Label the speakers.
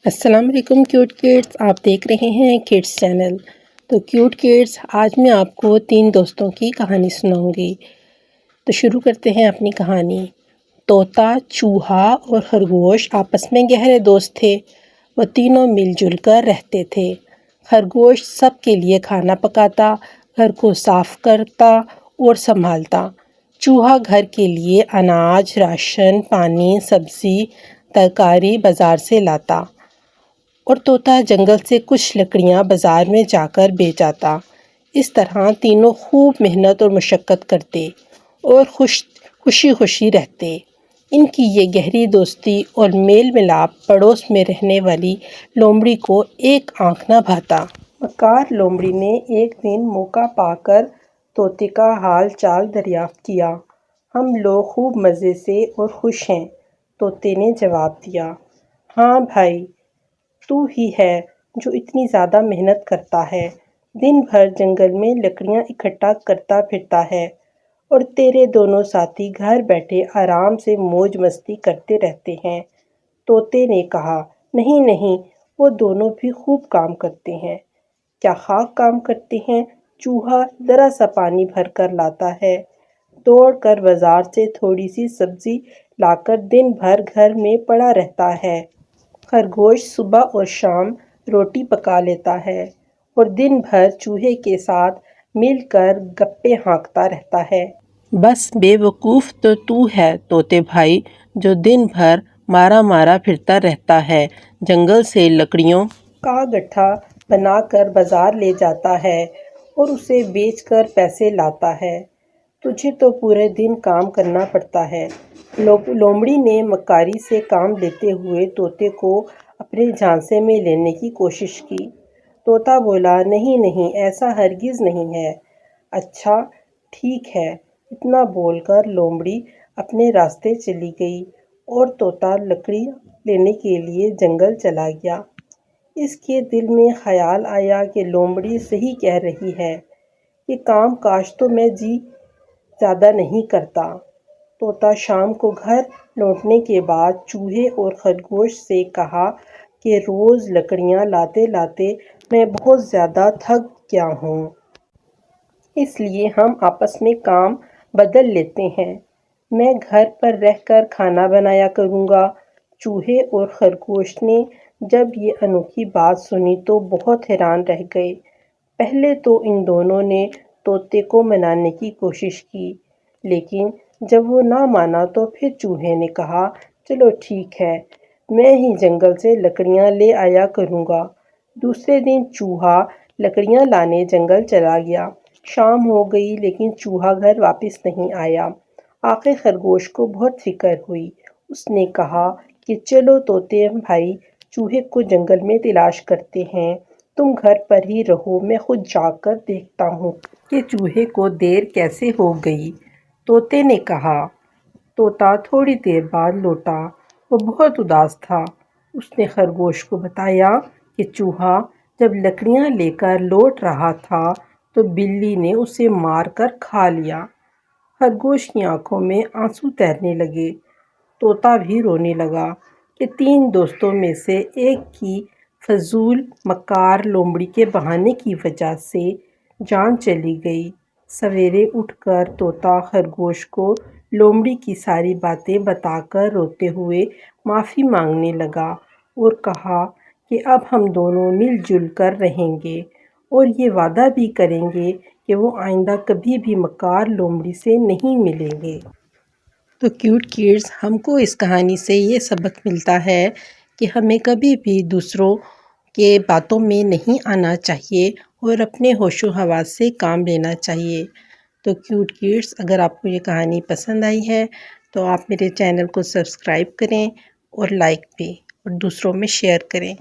Speaker 1: السلام علیکم cute kids, آپ دیکھ رہے ہیں کڈس چینل۔ تو کیوٹ کڈس، آج میں آپ کو 3 دوستوں کی کہانی سناؤں گی۔ تو شروع کرتے ہیں اپنی کہانی۔ طوطا، چوہا اور خرگوش آپس میں گہرے دوست تھے۔ وہ تینوں مل جل کر رہتے تھے۔ خرگوش سب کے لیے کھانا پکاتا، گھر کو صاف کرتا اور سنبھالتا۔ چوہا گھر کے لیے اناج، راشن، پانی، سبزی، ترکاری بازار سے لاتا، اور طوطا جنگل سے کچھ لکڑیاں بازار میں جا کر بیچ آتا۔ اس طرح تینوں خوب محنت اور مشقت کرتے اور خوشی خوشی رہتے۔ ان کی یہ گہری دوستی اور میل ملاپ پڑوس میں رہنے والی لومڑی کو ایک آنکھ نہ بھاتا۔ مکار لومڑی نے ایک دن موقع پا کر طوطے کا حال چال دریافت کیا۔ ہم لوگ خوب مزے سے اور خوش ہیں، طوطے نے جواب دیا۔ ہاں بھائی، تو ہی ہے جو اتنی زیادہ محنت کرتا ہے، دن بھر جنگل میں لکڑیاں اکٹھا کرتا پھرتا ہے، اور تیرے دونوں ساتھی گھر بیٹھے آرام سے موج مستی کرتے رہتے ہیں۔ طوطے نے کہا، نہیں نہیں، وہ دونوں بھی خوب کام کرتے ہیں۔ کیا خاک کام کرتے ہیں؟ چوہا ذرا سا پانی بھر کر لاتا ہے، دوڑ کر بازار سے تھوڑی سی سبزی لا کر دن بھر گھر میں پڑا رہتا ہے۔ خرگوش صبح اور شام روٹی پکا لیتا ہے اور دن بھر چوہے کے ساتھ مل کر گپیں ہانکتا رہتا ہے۔ بس بے وقوف تو ہے طوطے بھائی، جو دن بھر مارا مارا پھرتا رہتا ہے، جنگل سے لکڑیوں کا گٹھا بنا کر بازار لے جاتا ہے اور اسے بیچ کر پیسے لاتا ہے۔ تجھے تو پورے دن کام کرنا پڑتا ہے۔ لومڑی نے مکاری سے کام لیتے ہوئے طوطے کو اپنے جھانسے میں لینے کی کوشش کی۔ طوطا بولا، نہیں نہیں، ایسا ہرگز نہیں ہے۔ اچھا ٹھیک ہے، اتنا بول کر لومڑی اپنے راستے چلی گئی اور طوطا لکڑی لینے کے لیے جنگل چلا گیا۔ اس کے دل میں خیال آیا کہ لومڑی صحیح کہہ رہی ہے، یہ کام کاج تو میں جی زیادہ نہیں کرتا۔ طوطا شام کو گھر لوٹنے کے بعد چوہے اور خرگوش سے کہا کہ روز لکڑیاں لاتے لاتے میں بہت زیادہ تھک گیا ہوں، اس لیے ہم آپس میں کام بدل لیتے ہیں۔ میں گھر پر رہ کر کھانا بنایا کروں گا۔ چوہے اور خرگوش نے جب یہ انوکھی بات سنی تو بہت حیران رہ گئے۔ پہلے تو ان دونوں نے طوطے کو منانے کی کوشش کی، لیکن جب وہ نہ مانا تو پھر چوہے نے کہا، چلو ٹھیک ہے، میں ہی جنگل سے لکڑیاں لے آیا کروں گا۔ دوسرے دن چوہا لکڑیاں لانے جنگل چلا گیا۔ شام ہو گئی لیکن چوہا گھر واپس نہیں آیا۔ آخر خرگوش کو بہت فکر ہوئی۔ اس نے کہا کہ چلو طوطے بھائی، چوہے کو جنگل میں تلاش کرتے ہیں، تم گھر پر ہی رہو، میں خود جا کر دیکھتا ہوں کہ چوہے کو دیر کیسے ہو گئی۔ طوطے نے کہا۔ طوطا تھوڑی دیر بعد لوٹا۔ وہ بہت اداس تھا۔ اس نے خرگوش کو بتایا کہ چوہا جب لکڑیاں لے کر لوٹ رہا تھا تو بلی نے اسے مار کر کھا لیا۔ خرگوش کی آنکھوں میں آنسو تیرنے لگے۔ طوطا بھی رونے لگا کہ 3 دوستوں میں سے ایک کی فضول مکار لومڑی کے بہانے کی وجہ سے جان چلی گئی۔ سویرے اٹھ کر طوطا خرگوش کو لومڑی کی ساری باتیں بتا کر روتے ہوئے معافی مانگنے لگا اور کہا کہ اب ہم دونوں مل جل کر رہیں گے اور یہ وعدہ بھی کریں گے کہ وہ آئندہ کبھی بھی مکار لومڑی سے نہیں ملیں گے۔ تو کیوٹ کڈز، ہم کو اس کہانی سے یہ سبق ملتا ہے کہ ہمیں کبھی بھی دوسروں کے باتوں میں نہیں آنا چاہیے اور اپنے ہوش و حواس سے کام لینا چاہیے۔ تو کیوٹ کڈز، اگر آپ کو یہ کہانی پسند آئی ہے تو آپ میرے چینل کو سبسکرائب کریں اور لائک بھی، اور دوسروں میں شیئر کریں۔